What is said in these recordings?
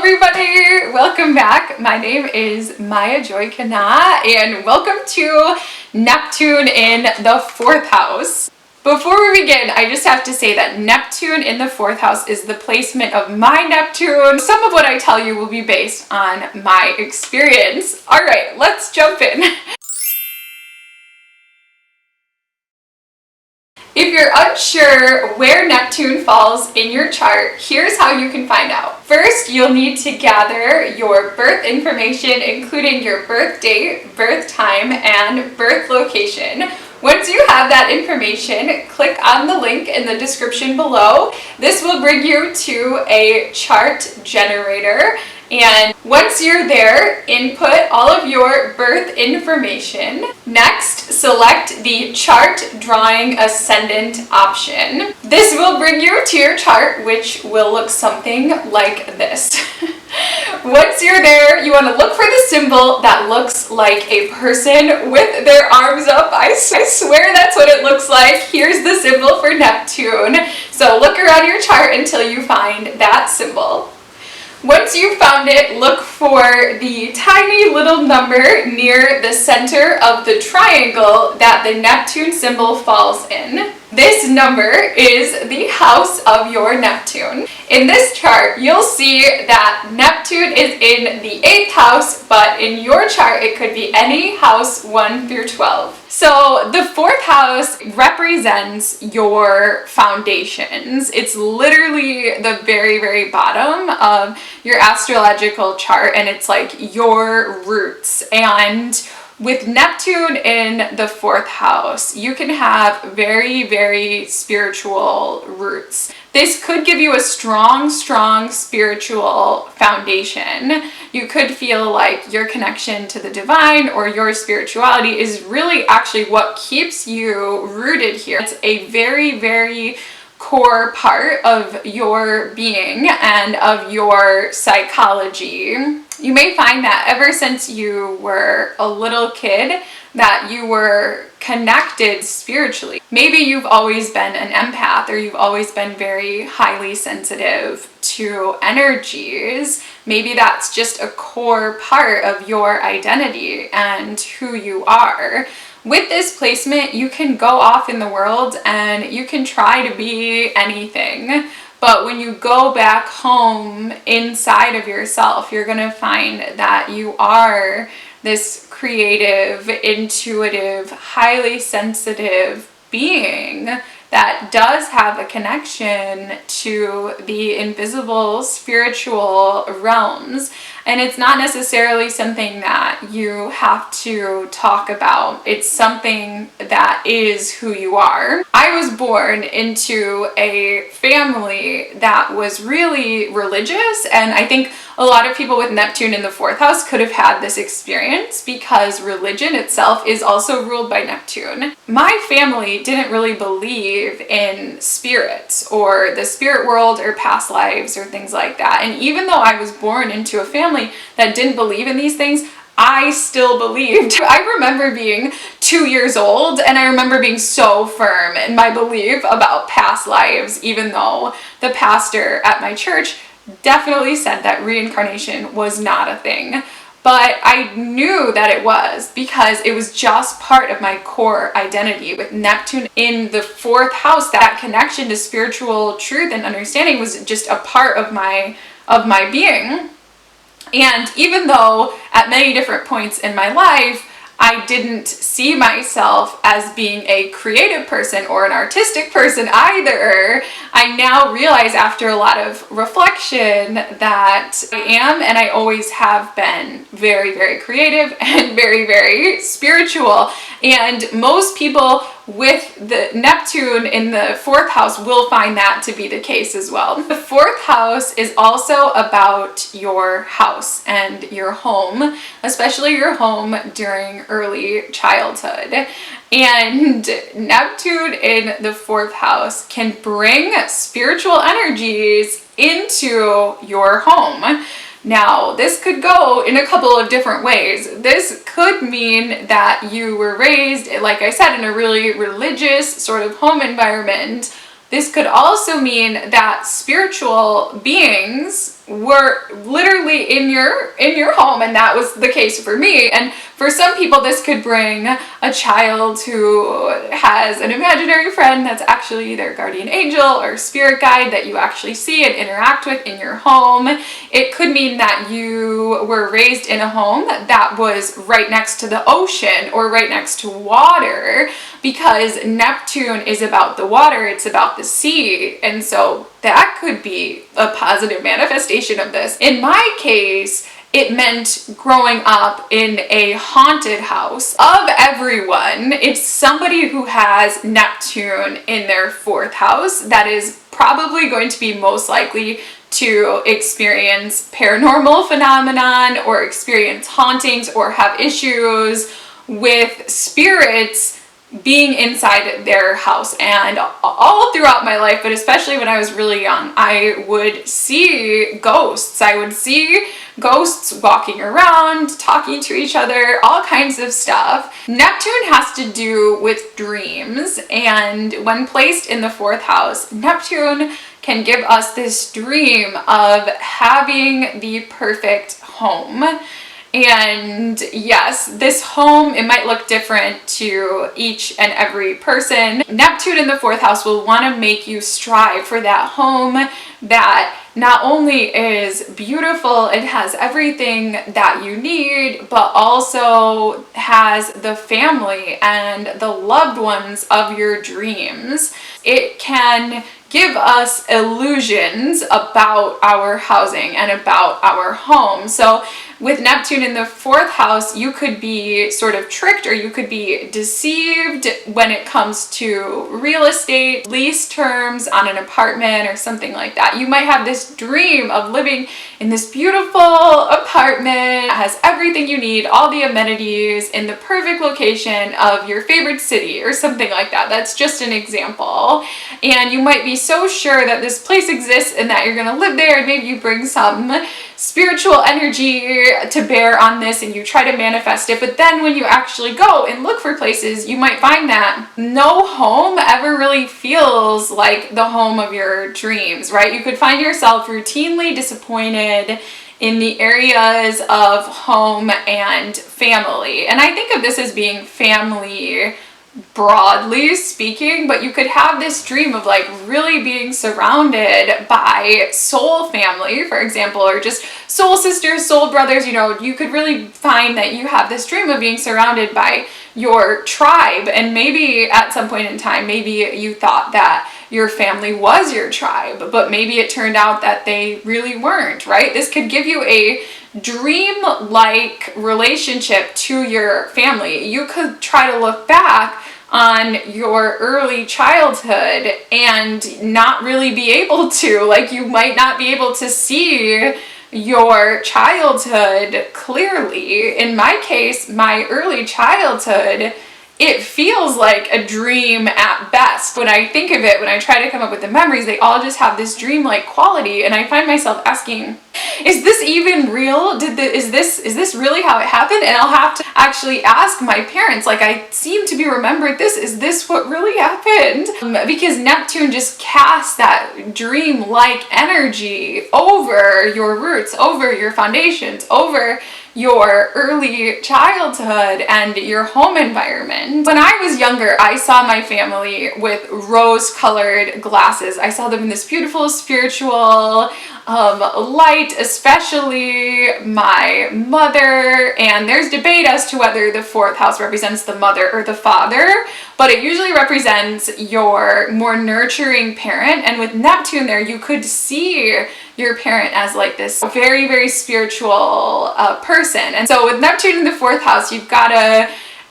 everybody, welcome back. My name is Joy KahNah and welcome to Neptune in the 4th house. Before we begin, I just have to say that Neptune in the 4th house is the placement of my Neptune. Some of what I tell you will be based on my experience. All right, let's jump in. If you're unsure where Neptune falls in your chart, here's how you can find out. First, you'll need to gather your birth information, including your birth date, birth time, and birth location. Once you have that information, click on the link in the description below. This will bring you to a chart generator. And once you're there, input all of your birth information. Next, select the chart drawing ascendant option. This will bring you to your chart, which will look something like this. Once you're there, you want to look for the symbol that looks like a person with their arms up. I swear that's what it looks like. Here's the symbol for Neptune. So look around your chart until you find that symbol. Once you've found it, look for the tiny little number near the center of the triangle that the Neptune symbol falls in. This number is the house of your Neptune. In this chart, you'll see that Neptune is in the 8th house, but in your chart, it could be any house 1 through 12. So the 4th house represents your foundations. It's literally the very, very bottom of your astrological chart, and it's like your roots. And with Neptune in the 4th house, you can have very, very spiritual roots. This could give you a strong spiritual foundation. You could feel like your connection to the divine or your spirituality is really actually what keeps you rooted here. It's a very, very core part of your being and of your psychology. You may find that ever since you were a little kid that you were connected spiritually. Maybe you've always been an empath, or you've always been very highly sensitive to energies. Maybe that's just a core part of your identity and who you are. With this placement, you can go off in the world and you can try to be anything. But when you go back home inside of yourself, you're going to find that you are this creative, intuitive, highly sensitive being that does have a connection to the invisible spiritual realms. And it's not necessarily something that you have to talk about. It's something that is who you are. I was born into a family that was really religious, and I think a lot of people with Neptune in the 4th house could have had this experience because religion itself is also ruled by Neptune. My family didn't really believe in spirits or the spirit world or past lives or things like that. And even though I was born into a family that didn't believe in these things, I still believed. I remember being 2 years old and I remember being so firm in my belief about past lives, even though the pastor at my church definitely said that reincarnation was not a thing. But I knew that it was because it was just part of my core identity. With Neptune in the 4th house, that connection to spiritual truth and understanding was just a part of my being. And even though at many different points in my life, I didn't see myself as being a creative person or an artistic person either, I now realize after a lot of reflection that I am and I always have been very, very creative and very, very spiritual. And most people with the Neptune in the 4th house will find that to be the case as well. The 4th house is also about your house and your home, especially your home during early childhood. And Neptune in the 4th house can bring spiritual energies into your home. Now, this could go in a couple of different ways. This could mean that you were raised, like I said, in a really religious sort of home environment. This could also mean that spiritual beings were literally in your home, and that was the case for me. And for some people, this could bring a child who has an imaginary friend that's actually their guardian angel or spirit guide that you actually see and interact with in your home. It could mean that you were raised in a home that was right next to the ocean or right next to water, because Neptune is about the water, it's about the sea, and so that could be a positive manifestation of this. In my case, it meant growing up in a haunted house. Of everyone, it's somebody who has Neptune in their 4th house that is probably going to be most likely to experience paranormal phenomenon or experience hauntings or have issues with spirits being inside their house. And all throughout my life, but especially when I was really young, I would see ghosts. I would see ghosts walking around, talking to each other, all kinds of stuff. Neptune has to do with dreams, and when placed in the 4th house, Neptune can give us this dream of having the perfect home. And yes, this home, it might look different to each and every person. Neptune in the 4th house will want to make you strive for that home that not only is beautiful, it has everything that you need, but also has the family and the loved ones of your dreams. It can give us illusions about our housing and about our home. So with Neptune in the 4th house, you could be sort of tricked or you could be deceived when it comes to real estate, lease terms on an apartment or something like that. You might have this dream of living in this beautiful apartment that has everything you need, all the amenities in the perfect location of your favorite city or something like that. That's just an example. And you might be so sure that this place exists and that you're going to live there, and maybe you bring some spiritual energy to bear on this and you try to manifest it. But then when you actually go and look for places, you might find that no home ever really feels like the home of your dreams, right? You could find yourself routinely disappointed in the areas of home and family. And I think of this as being family broadly speaking, but you could have this dream of like really being surrounded by soul family, for example, or just soul sisters, soul brothers. You know, you could really find that you have this dream of being surrounded by your tribe, and maybe at some point in time, maybe you thought that your family was your tribe, but maybe it turned out that they really weren't, right? This could give you a dream-like relationship to your family. You could try to look back on your early childhood and not really be able to, like, you might not be able to see your childhood clearly. In my case, my early childhood, it feels like a dream at best. When I think of it, when I try to come up with the memories, they all just have this dream-like quality, and I find myself asking, is this even real? Is this really how it happened? And I'll have to actually ask my parents, like, I seem to be remembering this. Is this what really happened? Because Neptune just casts that dream-like energy over your roots, over your foundations, over your early childhood and your home environment. When I was younger, I saw my family with rose-colored glasses. I saw them in this beautiful spiritual light, especially my mother, and there's debate as to whether the 4th house represents the mother or the father, but it usually represents your more nurturing parent. And with Neptune there, you could see your parent as like this very, very spiritual person. And so with Neptune in the 4th house, you've got to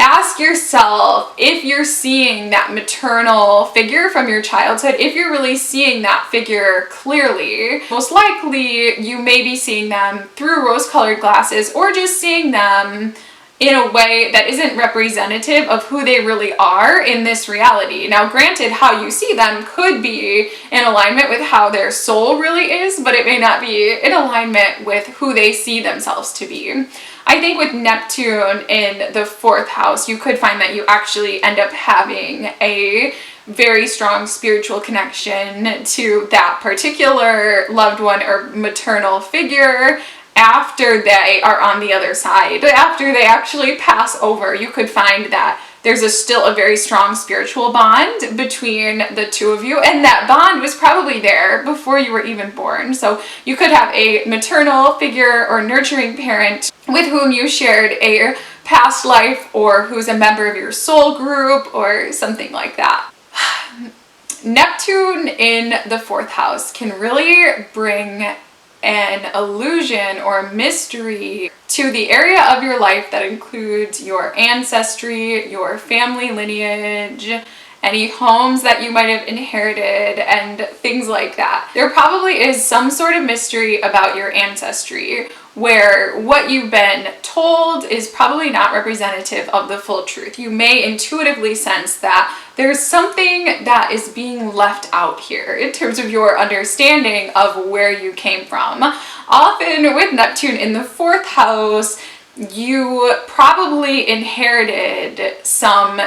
ask yourself if you're seeing that maternal figure from your childhood, if you're really seeing that figure clearly. Most likely you may be seeing them through rose-colored glasses, or just seeing them in a way that isn't representative of who they really are in this reality. Now, granted, how you see them could be in alignment with how their soul really is, but it may not be in alignment with who they see themselves to be. I think with Neptune in the 4th house, you could find that you actually end up having a very strong spiritual connection to that particular loved one or maternal figure after they are on the other side. After they actually pass over, you could find that there's still a very strong spiritual bond between the two of you, and that bond was probably there before you were even born. So you could have a maternal figure or nurturing parent with whom you shared a past life, or who's a member of your soul group or something like that. Neptune in the 4th house can really bring an illusion or mystery to the area of your life that includes your ancestry, your family lineage, any homes that you might have inherited, and things like that. There probably is some sort of mystery about your ancestry where what you've been told is probably not representative of the full truth. You may intuitively sense that there's something that is being left out here in terms of your understanding of where you came from. Often with Neptune in the 4th house, you probably inherited some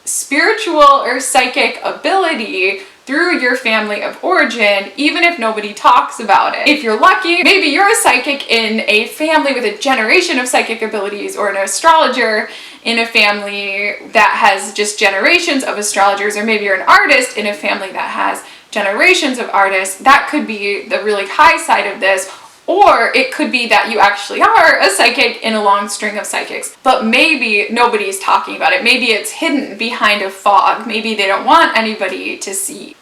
spiritual or psychic ability through your family of origin, even if nobody talks about it. If you're lucky, maybe you're a psychic in a family with a generation of psychic abilities, or an astrologer in a family that has just generations of astrologers, or maybe you're an artist in a family that has generations of artists. That could be the really high side of this. Or it could be that you actually are a psychic in a long string of psychics, but maybe nobody's talking about it. Maybe it's hidden behind a fog. Maybe they don't want anybody to see.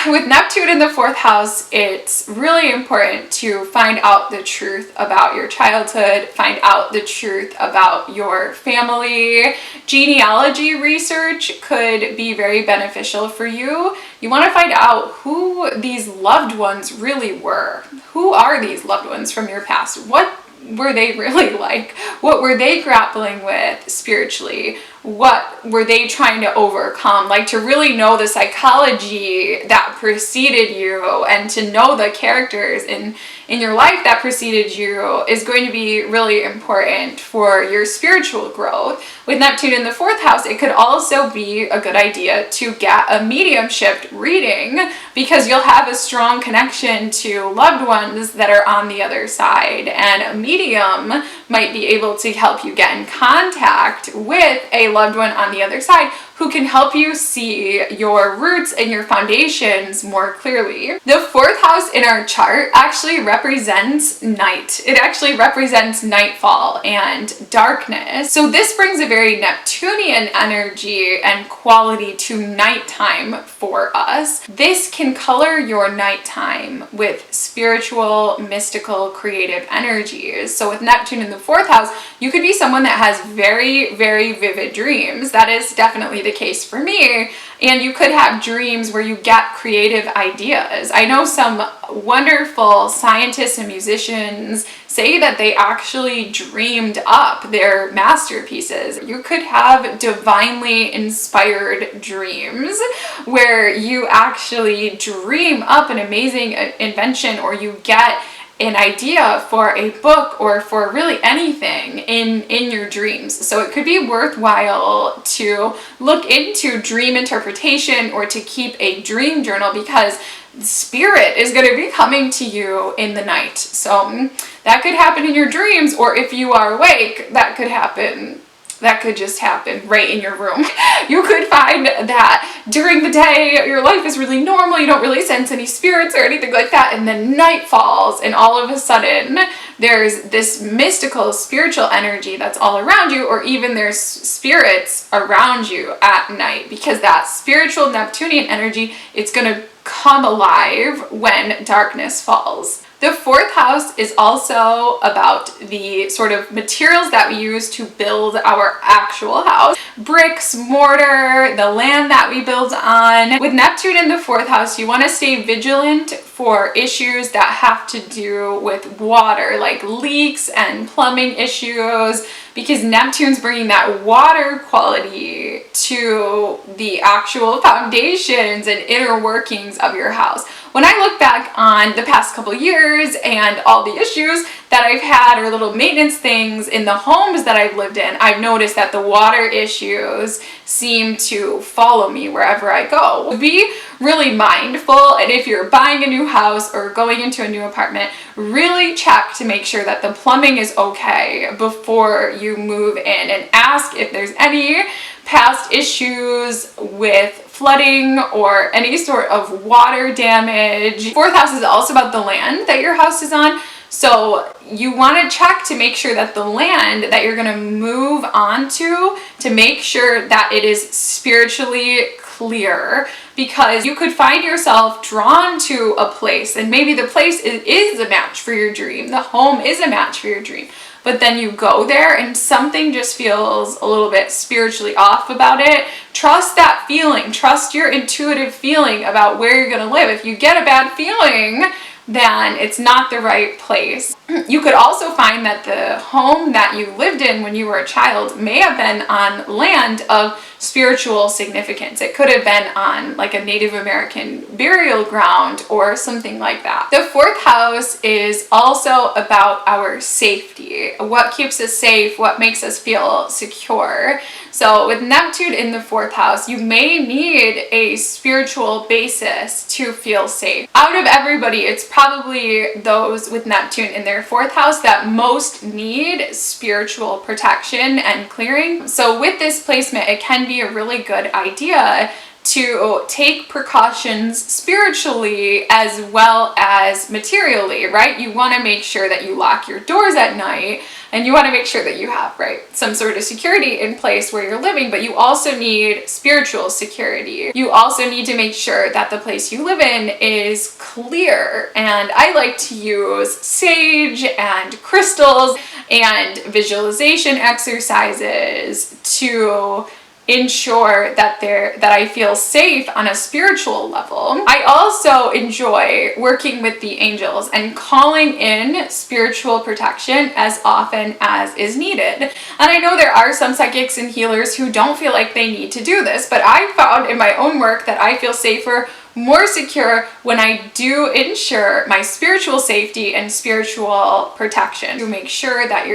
With Neptune in the 4th house, it's really important to find out the truth about your childhood, find out the truth about your family. Genealogy research could be very beneficial for you. You want to find out who these loved ones really were. Who are these loved ones from your past? What were they really like? What were they grappling with spiritually? What were they trying to overcome? Like, to really know the psychology that preceded you and to know the characters in your life that preceded you is going to be really important for your spiritual growth. With Neptune in the 4th house, it could also be a good idea to get a mediumship reading, because you'll have a strong connection to loved ones that are on the other side, and a medium might be able to help you get in contact with a loved one on the other side who can help you see your roots and your foundations more clearly. The 4th house in our chart actually represents night. It actually represents nightfall and darkness. So this brings a very Neptunian energy and quality to nighttime for us. This can color your nighttime with spiritual, mystical, creative energies. So with Neptune in the 4th house, you could be someone that has very, very vivid dreams. That is definitely the case for me. And you could have dreams where you get creative ideas. I know some wonderful scientists and musicians say that they actually dreamed up their masterpieces. You could have divinely inspired dreams where you actually dream up an amazing invention, or you get an idea for a book or for really anything in your dreams. So it could be worthwhile to look into dream interpretation or to keep a dream journal, because spirit is going to be coming to you in the night. So that could happen in your dreams, or if you are awake, that could happen. That could just happen right in your room. You could find that during the day, your life is really normal, you don't really sense any spirits or anything like that, and then night falls, and all of a sudden, there's this mystical, spiritual energy that's all around you, or even there's spirits around you at night, because that spiritual Neptunian energy, it's gonna come alive when darkness falls. The 4th house is also about the sort of materials that we use to build our actual house. Bricks, mortar, the land that we build on. With Neptune in the 4th house, you want to stay vigilant for issues that have to do with water, like leaks and plumbing issues, because Neptune's bringing that water quality to the actual foundations and inner workings of your house. When I look back on the past couple years and all the issues that I've had, or little maintenance things in the homes that I've lived in, I've noticed that the water issues seem to follow me wherever I go. Be really mindful, and if you're buying a new house or going into a new apartment, really check to make sure that the plumbing is okay before you move in, and ask if there's any past issues with flooding or any sort of water damage. Fourth house is also about the land that your house is on. So you want to check to make sure that the land that you're going to move onto, to make sure that it is spiritually clear, because you could find yourself drawn to a place, and maybe the place is a match for your dream, the home is a match for your dream, but then you go there and something just feels a little bit spiritually off about it. Trust that feeling. Trust your intuitive feeling about where you're going to live. If you get a bad feeling, then it's not the right place. You could also find that the home that you lived in when you were a child may have been on land of spiritual significance. It could have been on like a Native American burial ground or something like that. The fourth house is also about our safety. What keeps us safe, what makes us feel secure. So with Neptune in the fourth house, you may need a spiritual basis to feel safe. Out of everybody, it's probably those with Neptune in their fourth house that most need spiritual protection and clearing. So with this placement, it can be a really good idea to take precautions spiritually as well as materially, right? You want to make sure that you lock your doors at night, and you want to make sure that you have, right, some sort of security in place where you're living, but you also need spiritual security. You also need to make sure that the place you live in is clear. And I like to use sage and crystals and visualization exercises to ensure that I feel safe on a spiritual level. I also enjoy working with the angels and calling in spiritual protection as often as is needed. And I know there are some psychics and healers who don't feel like they need to do this, but I found in my own work that I feel safer, more secure when I do ensure my spiritual safety and spiritual protection, to make sure that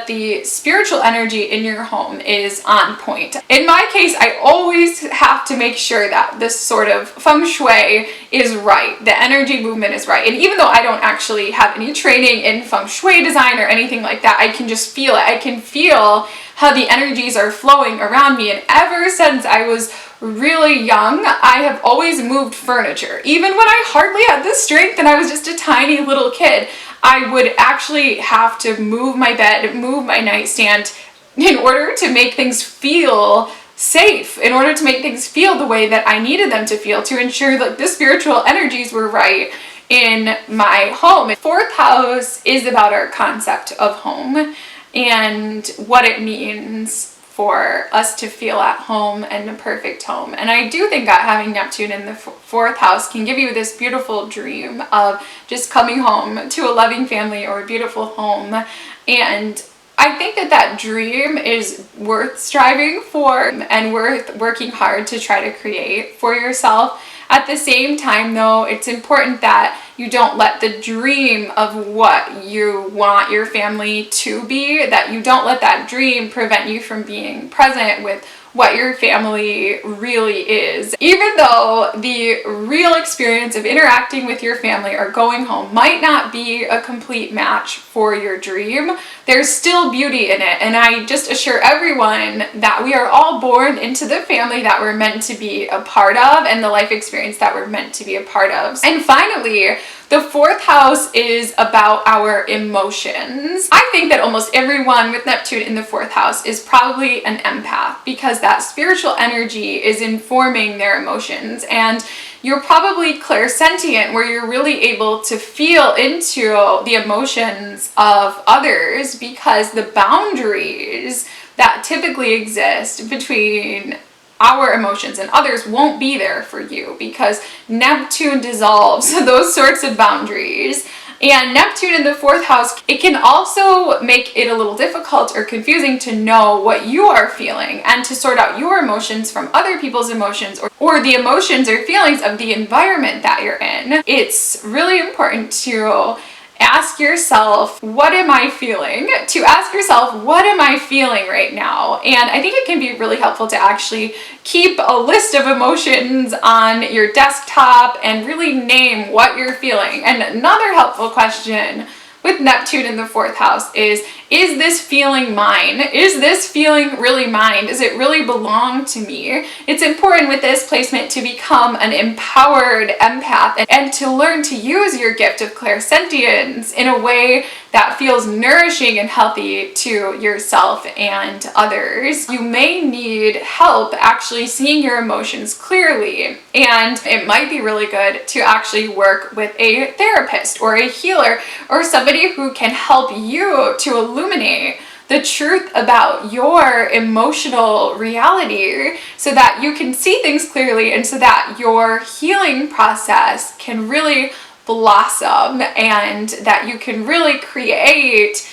the spiritual energy in your home is on point. In my case, I always have to make sure that this sort of feng shui is right, the energy movement is right. And even though I don't actually have any training in feng shui design or anything like that, I can just feel it. I can feel how the energies are flowing around me. And ever since I was really young, I have always moved furniture. Even when I hardly had the strength and I was just a tiny little kid, I would actually have to move my bed, move my nightstand in order to make things feel safe, in order to make things feel the way that I needed them to feel, to ensure that the spiritual energies were right in my home. Fourth house is about our concept of home and what it means for us to feel at home and a perfect home. And I do think that having Neptune in the fourth house can give you this beautiful dream of just coming home to a loving family or a beautiful home. And I think that dream is worth striving for and worth working hard to try to create for yourself. At the same time, though, it's important that you don't let the dream of what you want your family to be, that you don't let that dream prevent you from being present with what your family really is. Even though the real experience of interacting with your family or going home might not be a complete match for your dream, there's still beauty in it. And I just assure everyone that we are all born into the family that we're meant to be a part of and the life experience that we're meant to be a part of. And finally, the fourth house is about our emotions. I think that almost everyone with Neptune in the fourth house is probably an empath, because that spiritual energy is informing their emotions. And you're probably clairsentient, where you're really able to feel into the emotions of others, because the boundaries that typically exist between our emotions and others won't be there for you, because Neptune dissolves those sorts of boundaries. And Neptune in the fourth house, it can also make it a little difficult or confusing to know what you are feeling and to sort out your emotions from other people's emotions, or the emotions or feelings of the environment that you're in. It's really important to ask yourself, what am I feeling? To ask yourself, what am I feeling right now? And I think it can be really helpful to actually keep a list of emotions on your desktop and really name what you're feeling. And another helpful question with Neptune in the 4th house is this feeling mine? Is this feeling really mine? Does it really belong to me? It's important with this placement to become an empowered empath and to learn to use your gift of clairsentience in a way that feels nourishing and healthy to yourself and others. You may need help actually seeing your emotions clearly, and it might be really good to actually work with a therapist or a healer or somebody who can help you to illuminate the truth about your emotional reality so that you can see things clearly and so that your healing process can really blossom and that you can really create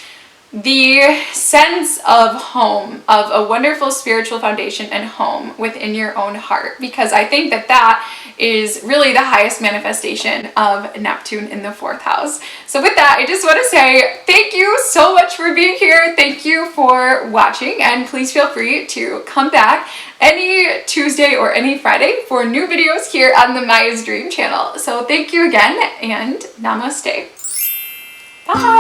the sense of home, of a wonderful spiritual foundation and home within your own heart, because I think that that is really the highest manifestation of Neptune in the 4th house. So with that, I just want to say thank you so much for being here. Thank you for watching, and please feel free to come back any Tuesday or any Friday for new videos here on the Maya's Dream channel. So thank you again, and namaste. Bye.